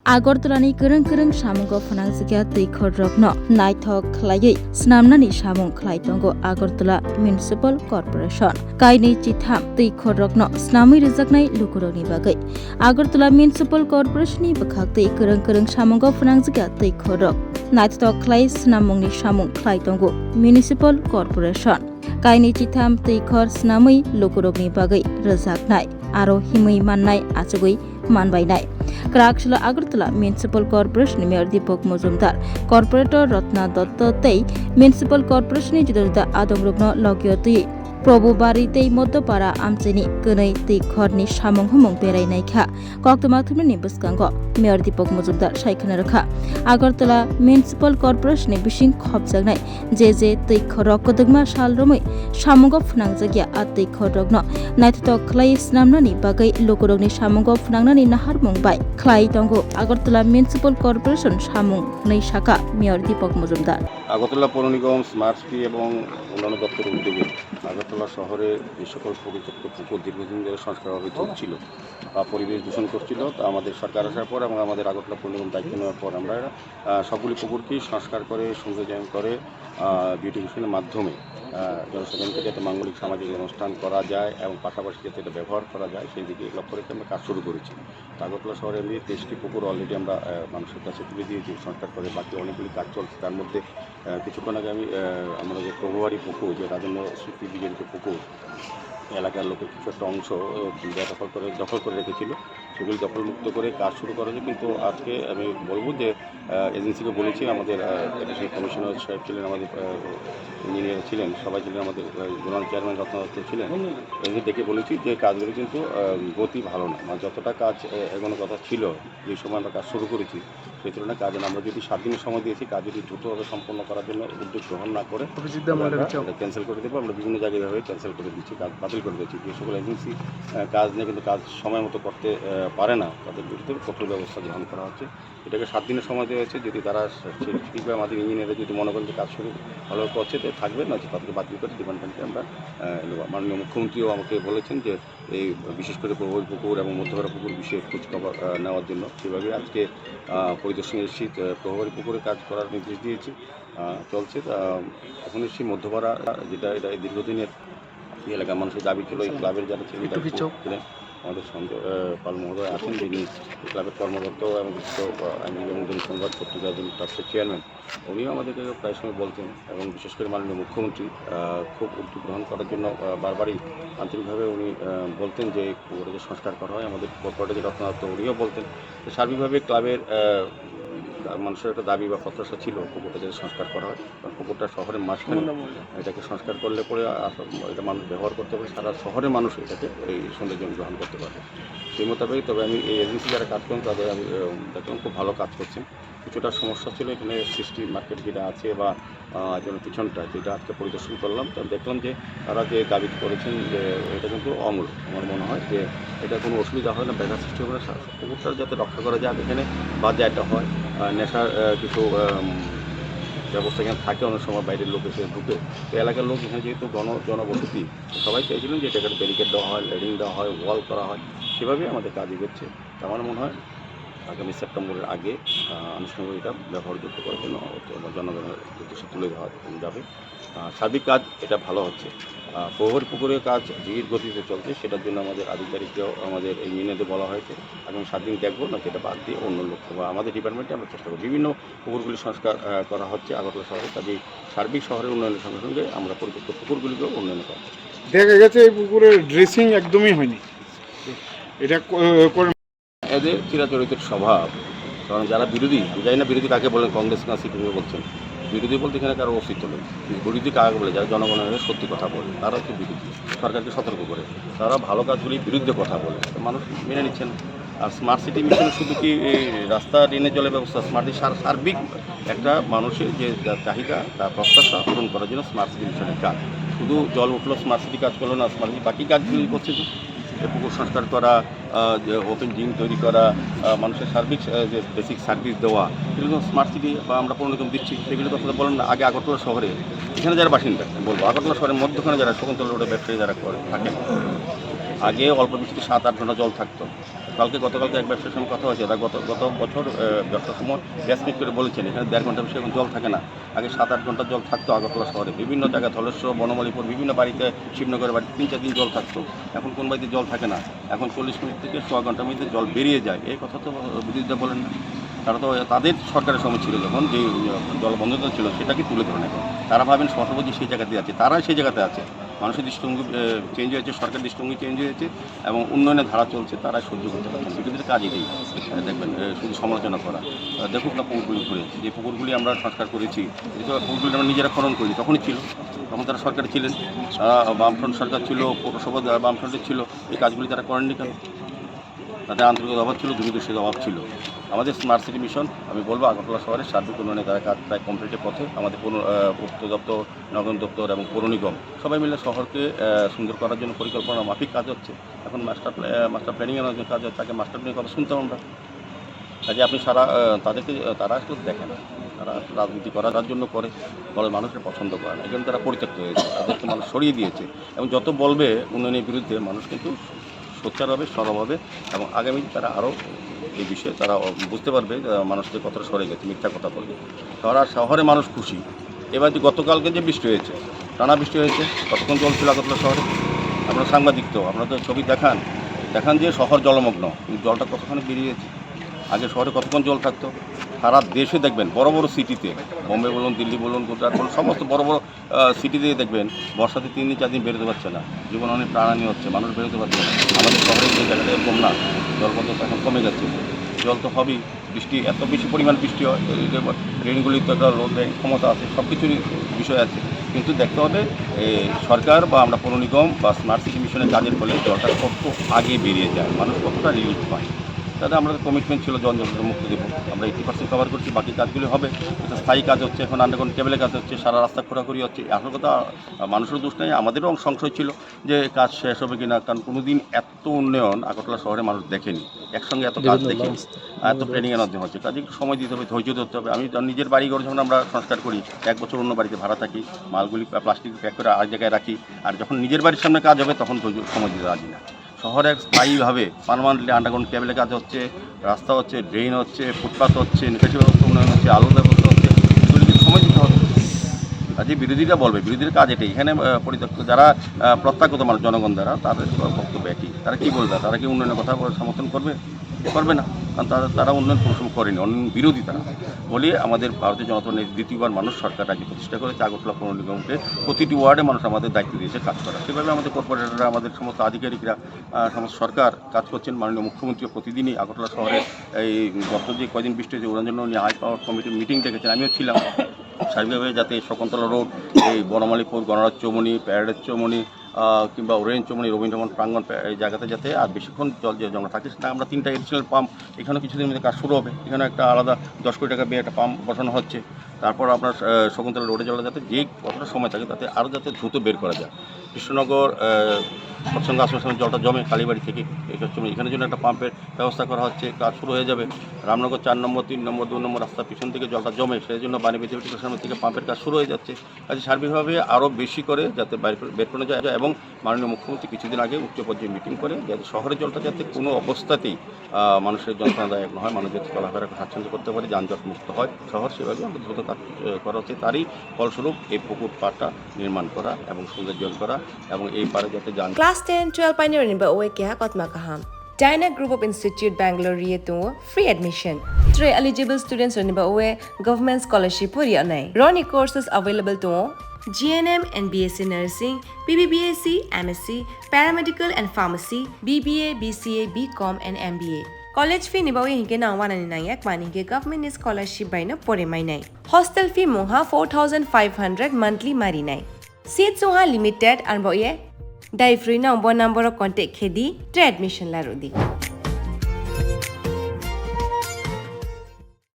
Agortolani kereng-kereng samungko phanangsikia teikhor rokno naithok khlaiui snamnani samung khlai tongo Agartala Municipal Corporation. Kaini chitham teikhor rokno snamui rijaknai lukurokni bagai. Agartala Municipal Corporation ni bakhak tei kereng-kereng samungko phanangsikia teikhor rok naithok khlai snamungni samung khlai tongo Municipal Corporation. Kaini chitham teikhor snamui lukurokni bagai rijaknai aro himui mannai achugui manbainai. Karakshila Agartala Municipal Corporation Mayor Deepak Mujumdar, Corporator Ratna Datta tei Municipal Corporation Juda Adongrokno Logyotui Probu Baritei Moddopara Amchini Kunai tei khorni samung humung berainai kha Koktama thumni buskango Mayor Deepak Mujumdar saikhana rakha Agartala Municipal Corporation bising khopjagnai je tei khorok kodogma salromui samungo phnangjagya atei khorokno naithok khlai snamnani bagai lokorokni samungo phnangnani nahar mungbai khlai tongo Agartala Municipal Corporation samung nei shaka Mayor Deepak Mujumdar Agartala পৌর নিগম smart city এবং অন্যান্য দপ্তরের উদ্যোগে আগরতলা শহরে যে সকল পরিত্যক্ত পুকুর দীর্ঘদিন ধরে সংস্কার অভাবে চলছিল বা পরিবেশ দূষণ করছিল তা আমাদের সরকার আসার পর এবং আমাদের আগরতলা পৌর নিগম দায়িত্ব নেওয়ার পর আমরা সবগুলি পুকুরকেই সংস্কার করে সৌন্দর্যায়ন করে বিউটিফিকেশনের মাধ্যমে জনসাধারণকে যাতে মাঙ্গলিক সামাজিক অনুষ্ঠান করা যায় এবং পাশাপাশি যাতে এটা ব্যবহার করা যায় সেই দিকে লক্ষ্য রেখে আমরা কাজ শুরু করেছি। আগরতলা শহরে এমনি 23টি পুকুর অলরেডি আমরা মানুষের কাছে তুলে দিয়েছি সংস্কার করে, বাকি অনেকগুলি কাজ চলছে। তার মধ্যে কিছুক্ষণ আগে আমরা যে প্রভুবাড়ি পুকুর, যে রাজন্য স্মৃতি বিজড়িত পুকুর, এলাকার লোকের কিছু একটা অংশ দখল করে রেখেছিল, সেগুলি দখলমুক্ত করে কাজ শুরু করা যায়। কিন্তু আজকে আমি বলবো যে এজেন্সিকে বলেছি, আমাদের এডিশনাল কমিশনার সাহেব ছিলেন, আমাদের ইঞ্জিনিয়ার ছিলেন, সবাই ছিলেন, আমাদের জোনাল চেয়ারম্যান রত্ন দত্ত ছিলেন, এদের ডেকে বলেছি যে কাজগুলি কিন্তু গতি ভালো না, মানে যতটা কাজ এগোনোর কথা ছিল যে সময় আমরা কাজ শুরু করেছি সেই তুলনায় কাজ আমরা যদি 7 দিনের সময় দিয়েছি, কাজ যদি দ্রুতভাবে সম্পন্ন করার জন্য উদ্যোগ গ্রহণ না করে ক্যান্সেল করে দেবো। আমরা বিভিন্ন জায়গায় এভাবে ক্যান্সেল করে দিচ্ছি, কাজ বাতিল করে দিচ্ছি। যে সকল এজেন্সি কাজ নিয়ে কিন্তু কাজ সময় মতো করতে পারে না, তাদের বিরুদ্ধে কঠোর ব্যবস্থা গ্রহণ করা হচ্ছে। এটাকে 7 দিনের সময় দেওয়া হয়েছে। যদি তারা ঠিকভাবে আমাদের ইঞ্জিনিয়াররা যদি মনে করেন যে কাজ শুরু ভালো করছে তো থাকবে, না তাদেরকে বাতিল করে ডিপার্টমেন্টে আমরা নেব। মাননীয় মুখ্যমন্ত্রীও আমাকে বলেছেন যে এই বিশেষ করে প্রবল পুকুর এবং মধ্যভরা পুকুর বিশেষ খোঁজখবর নেওয়ার জন্য। সেভাবে আজকে পরিদর্শনে এসেছি, প্রভাবী পুকুরে কাজ করার নির্দেশ দিয়েছি, চলছে। এখন এসেছি মধ্যভরা, যেটা এটা দীর্ঘদিনের এলাকার মানুষের দাবি ছিল। এই ক্লাবের যারা ছিলেন আমাদের সঞ্জয় পাল মহোদয় আছেন, যিনি ক্লাবের কর্মকর্তা এবং আইনজীবী এবং সংবাদ পত্রিকা যিনি ট্রাস্টের চেয়ারম্যান, উনিও আমাদেরকে প্রায় সময় বলতেন এবং বিশেষ করে মাননীয় মুখ্যমন্ত্রী খুব উদ্যোগ গ্রহণ করার জন্য বারবারই আন্তরিকভাবে উনি বলতেন যে পুকুরে যে সংস্কার করা হয়। আমাদের কর্পোরেটর যে রত্ন দত্ত উনিও বলতেন যে সার্বিকভাবে ক্লাবের মানুষের একটা দাবি বা প্রত্যাশা ছিল পুকুরটা যাতে সংস্কার করা হয়, কারণ পুকুরটা শহরের মাঝখানে, এটাকে সংস্কার করলে পরে এটা মানুষ ব্যবহার করতে পারে, সারা শহরের মানুষ এটাকে এই সৌন্দর্য গ্রহণ করতে পারে সেই মোতাবেক। তবে আমি এই এজেন্সি যারা কাজ করেন তাদের আমি দেখলাম খুব ভালো কাজ করছেন। কিছুটা সমস্যা ছিল এখানে, সৃষ্টি মার্কেট যেটা আছে বা পিছনটা যেটা আজকে পরিদর্শন করলাম, তো দেখলাম যে তারা যে দাবি করেছেন যে এটা কিন্তু অমূল। আমার মনে হয় যে এটা কোনো অসুবিধা হয় না, ব্যাঘা সৃষ্টি হবে না, পুকুরটা যাতে রক্ষা করা যায়। এখানে বাজে একটা হয় নেশার কিছু ব্যবস্থা এখানে থাকে, অনেক সময় বাইরের লোক এসে ঢুকে। তো এলাকার লোক এখানে যেহেতু জনবসতি, সবাই চাইছিলেন যে এটাকে ব্যারিকেড দেওয়া হয়, রেলিং দেওয়া হয়, ওয়াল করা হয়, সেভাবেই আমাদের কাজ এগোচ্ছে। আমার মনে হয় আগামী সেপ্টেম্বরের আগে আনুষ্ঠানিক এটা ব্যবহারযোগ্য করার জন্য জনগণের উদ্দেশ্যে তুলে দেওয়া যাবে। সার্বিক কাজ এটা ভালো হচ্ছে। প্রহরী পুকুরের কাজ ধীর গতিতে চলছে, সেটার জন্য আমাদের আধিকারিকরাও আমাদের ইঞ্জিনিয়ারদের বলা হয়েছে আগামী 7 দিন দেখবো, না সেটা বাদ দিয়ে অন্য লক্ষ্য বা আমাদের ডিপার্টমেন্টে আমরা চেষ্টা করি। বিভিন্ন পুকুরগুলি সংস্কার করা হচ্ছে আগরতলা শহরে, কাজেই সার্বিক শহরের উন্নয়নের সঙ্গে সঙ্গে আমরা পরিত্যক্ত পুকুরগুলিকেও উন্নয়ন করা হচ্ছে। দেখা গেছে এই পুকুরের ড্রেসিং একদমই হয়নি, এটা এদের চিরাচরিতের স্বভাব। কারণ যারা বিরোধী, আমি জানি না বিরোধী কাকে বলেন, কংগ্রেস না সিপিএম বলছেন, বিরোধী বলতে এখানে কারো অস্তিত্ব নেই। বিরোধী কাকে বলে যারা জনগণের সত্যি কথা বলে, তারা হচ্ছে বিরোধী, সরকারকে সতর্ক করে। তারা ভালো কাজগুলির বিরুদ্ধে কথা বলে, মানুষ মেনে নিচ্ছেন। আর স্মার্ট সিটি মিশনে শুধু কি রাস্তা, ড্রেনের জলের ব্যবস্থা, স্মার্ট সিটি সার্বিক একটা মানুষের যে চাহিদা তার প্রত্যাশা পূরণ করার জন্য স্মার্ট সিটি মিশনের কাজ। শুধু জল উঠলো স্মার্ট সিটি কাজ করলো না, স্মার্ট সিটি বাকি কাজগুলি করছে, পুকুর সংস্কার করা, ওপেন জিম তৈরি করা, মানুষের সার্বিক যে বেসিক সার্ভিস দেওয়া, এগুলো স্মার্ট সিটি বা আমরা পৌর নিগম দিচ্ছি। সেগুলো কথা বলেন না। আগে আগরতলা শহরে এখানে যারা বাসিন্দা, বলবো আগরতলা শহরের মধ্যখানে যারা শকুন্তলা রোডে ব্যবসায়ী যারা করে থাকেন, আগে অল্প বৃষ্টিতে 7-8 ঘন্টা জল থাকতো। গতকালকে এক ব্যবসার সঙ্গে কথা হয়েছে, তারা গত বছর ব্যবসার সময় গ্যাস মিট করে বলেছেন এখানে 1.5 ঘন্টা বেশি এখন জল থাকে না। আগে 7-8 ঘন্টা জল থাকতো আগরতলা শহরে, বিভিন্ন জায়গায় ধলেশ্বর, বনমালীপুর, বিভিন্ন বাড়িতে, শিবনগরের বাড়িতে 3-4 দিন জল থাকতো। এখন কোন বাড়িতে জল থাকে না, এখন 40 মিনিট থেকে 100 ঘন্টার মধ্যে জল বেরিয়ে যায়। এই কথা তো বিরোধীরা বলেন না। তারা তো তাদের সরকারের সময় ছিল যখন যে জলবন্ধতা ছিল সেটাকে তুলে ধরে এখন তারা ভাবেন সরকার সেই জায়গাতে আছে, তারা সেই জায়গাতে আছে। মানুষের দৃষ্টিভঙ্গি চেঞ্জ হয়েছে, সরকার দৃষ্টিভঙ্গি চেঞ্জ হয়েছে এবং উন্নয়নের ধারা চলছে, তারা সহ্য করতে পারছেন। বিরোধীদের কাজ এটাই, দেখবেন শুধু সমালোচনা করা। দেখুক না পুকুরগুলি ঘুরে, যে পুকুরগুলি আমরা সংস্কার করেছি, পুকুরগুলি আমরা নিজেরা খনন করি, তখনই ছিল, তখন তারা সরকারে ছিলেন, বামফ্রন্ট সরকার ছিল, পৌরসভা বামফ্রন্টের ছিল। এই কাজগুলি তারা করেননি কেন? তাদের আন্তরিকতার অভাব ছিল, দূরদর্শীর অভাব ছিল। আমাদের স্মার্ট সিটি মিশন, আমি বলবো আগরতলা শহরের সার্বিক উন্নয়নের দ্বারা কাজ প্রায় কমপ্লিটের পথে। আমাদের পূর্ত দপ্তর, নগর দপ্তর এবং পৌর নিগম সবাই মিলে শহরকে সুন্দর করার জন্য পরিকল্পনা মাফিক কাজ হচ্ছে। এখন মাস্টার প্ল্যানিংয়ের কাজ হচ্ছে, তাকে মাস্টার প্ল্যানিং কথা শুনতাম আমরা। কাজে আপনি তারা আসলে দেখে না, তারা রাজনীতি করার জন্য করে, বলে মানুষের পছন্দ করে না, এই জন্য তারা পরিত্যক্ত হয়েছে, তাদেরকে মানুষ সরিয়ে দিয়েছে। এবং যত বলবে উন্নয়নের বিরুদ্ধে, মানুষ কিন্তু সোচ্চার হবে, সরব হবে এবং আগামী তারা আরও এই বিষয়ে তারা বুঝতে পারবে মানুষদের কতটা সরে গেছে, মিথ্যা কথা বলবে। শহরে মানুষ খুশি। এবার যে গতকালকে যে বৃষ্টি হয়েছে, টানা বৃষ্টি হয়েছে, কতক্ষণ জল ছিল আগরতলা শহরে? আপনারা সাংবাদিক তো, আপনারা তো ছবি দেখান যে শহর জলমগ্ন, কিন্তু জলটা কতক্ষণে বেরিয়েছে। আগে শহরে কতক্ষণ জল থাকতো? সারা দেশে দেখবেন বড় বড় সিটিতে, বোম্বে বলুন, দিল্লি বলুন, গুজরাট বলুন, সমস্ত বড় বড় সিটিতে দেখবেন বর্ষাতে 3 দিন 4 দিন বেরোতে পারছে না, জীবন অনেক প্রাণহানি হচ্ছে, মানুষ বেরোতে পারছে না। আমাদের শহরে যে জায়গাটা এরকম না, জলপথ এখন কমে যাচ্ছে। জল তো হবেই, বৃষ্টি এত বেশি পরিমাণ বৃষ্টি হয়, ড্রেনগুলির তো একটা লোড দেয় ক্ষমতা আছে, সব কিছুরই বিষয় আছে। কিন্তু দেখতে হবে সরকার বা আমরা পৌর নিগম বা স্মার্ট সিটি মিশনের কাজের ফলে জলটা কত আগে বেরিয়ে যায়, মানুষ কতটা রিলিফ পায়। তাতে আমাদের কমিটমেন্ট ছিল জল মুক্তি দেবো, আমরা 80% কভার করছি, বাকি কাজগুলি হবে। এটা স্থায়ী কাজ হচ্ছে, এখন আন্ডারগ্রাউন্ড কেবলের কাজ হচ্ছে, সারা রাস্তা খোঁড়াখুড়ি হচ্ছে। আসল কথা মানুষের দোষ নেই, আমাদেরও সংশয় ছিল যে কাজ শেষ হবে কিনা, কারণ কোনোদিন এত উন্নয়ন আগরতলা শহরে মানুষ দেখেনি, একসঙ্গে এত কাজ দেখেনি, এত প্ল্যানিংয়ের মাধ্যমে হচ্ছে। কাজে একটু সময় দিতে হবে, ধৈর্য ধরতে হবে। আমি নিজের বাড়ি ঘর যখন আমরা সংস্কার করি, 1 বছর অন্য বাড়িতে ভাড়া থাকি, মালগুলি প্লাস্টিক প্যাক করে আরেক জায়গায় রাখি, আর যখন নিজের বাড়ির সামনে কাজ হবে তখন সময় দিতে রাজি না। শহরে স্থায়ীভাবে পার্মানেন্টলি আন্ডারগ্রাউন্ড কেবলের কাজ হচ্ছে, রাস্তা হচ্ছে, ড্রেন হচ্ছে, ফুটপাথ হচ্ছে, নিকাশি ব্যবস্থা উন্নয়ন হচ্ছে, আলোর ব্যবস্থা হচ্ছে, এগুলিকে সময় দিতে হবে। কাজে বিরোধীরা বলবে, বিরোধীর কাজ এটাই। এখানে পরিত্যক্ত যারা প্রত্যাগত মানুষ, জনগণ দ্বারা, তাদের বক্তব্য একই। তারা কী বলবে? তারা কি উন্নয়নের কথা সমর্থন করবে না, কারণ তারা উন্নয়ন পরিশ্রম করেনি, উন্নয়ন বিরোধী তারা। বলি আমাদের ভারতীয় জনতা পার্টির দ্বিতীয়বার মানুষ সরকার রাজ্যে প্রতিষ্ঠা করেছে, আগরতলা পৌর নিগমকে প্রতিটি ওয়ার্ডে মানুষ আমাদের দায়িত্ব দিয়েছে কাজ করা। সেভাবে আমাদের কর্পোরেটররা, আমাদের সমস্ত আধিকারিকরা, সমস্ত সরকার কাজ করছেন। মাননীয় মুখ্যমন্ত্রী প্রতিদিনই আগরতলা শহরে এই গত যে কদিন বৃষ্টি হয়েছে ওনার জন্য উনি হাই পাওয়ার কমিটির মিটিং ডেকেছেন, আমিও ছিলাম। সার্বিকভাবে যাতে শকুন্তলা রোড, এই বনমালীপুর, গণরাজ চৌমনি, প্যারাডাইজ চৌমনি কিংবা ওরেঞ্জ চৌমনি, রবীন্দ্রভবন প্রাঙ্গণ, এই জায়গাতে যাতে আর বেশিক্ষণ জল যে জমা থাকে সেটা আমরা 3টা এডিশনাল পাম্প, এখানেও কিছুদিনের মধ্যে কাজ শুরু হবে। এখানে একটা আলাদা 10 কোটি টাকা ব্যয়ে একটা পাম্প বসানো হচ্ছে। তারপর আপনার শকুন্তলা রোডে জল যাতে যে কতটা সময় থাকে তাতে আরও যাতে দ্রুত বের করা যায়। কৃষ্ণনগর সৎসঙ্গ আশ্রমের জলটা জমে কালীবাড়ি থেকে এখানের জন্য একটা পাম্পের ব্যবস্থা করা হচ্ছে, কাজ শুরু হয়ে যাবে। রামনগর 4 নম্বর, 3 নম্বর, 2 নম্বর রাস্তার পিছন থেকে জলটা জমে, সেই জন্য বাণী বিদ্যাপীঠ সামনে থেকে পাম্পের কাজ শুরু হয়ে যাচ্ছে। কাজে সার্বিকভাবে আরও বেশি করে যাতে বের করা যায়। এবং মাননীয় মুখ্যমন্ত্রী কিছুদিন আগে উচ্চ পর্যায়ে মিটিং করে যাতে শহরের জলটা যাতে কোনো অবস্থাতেই মানুষের যন্ত্রণাদায়ক না হয়, মানুষ যাতে চলাফেরা স্বাচ্ছন্দ্য করতে পারে, যানজট মুক্ত হয় শহর, সেভাবে আমাদের দ্রুত কাজ করা হচ্ছে। তারই ফলস্বরূপ এই পুকুর পাড়টা নির্মাণ করা এবং সৌন্দর্যন করা এবং এই পাড়ে যাতে যান। Class 10-12 pioneering ba oe kya kotma kaham. Dyna Group of Institute Bangalore to free admission. 3 eligible students ba oe government scholarship puri anai. Roni courses available to GNM and BSc Nursing, BBBSc, MSc, Paramedical and Pharmacy, BBA, BCA, BCom and MBA. College fee ni ba oe hinke na 199 mani ke government scholarship by na pore mai nai. Hostel fee moha 4500 monthly mari nai. Seats soha limited and ba oe Dai free number contact khedi admission la rodi.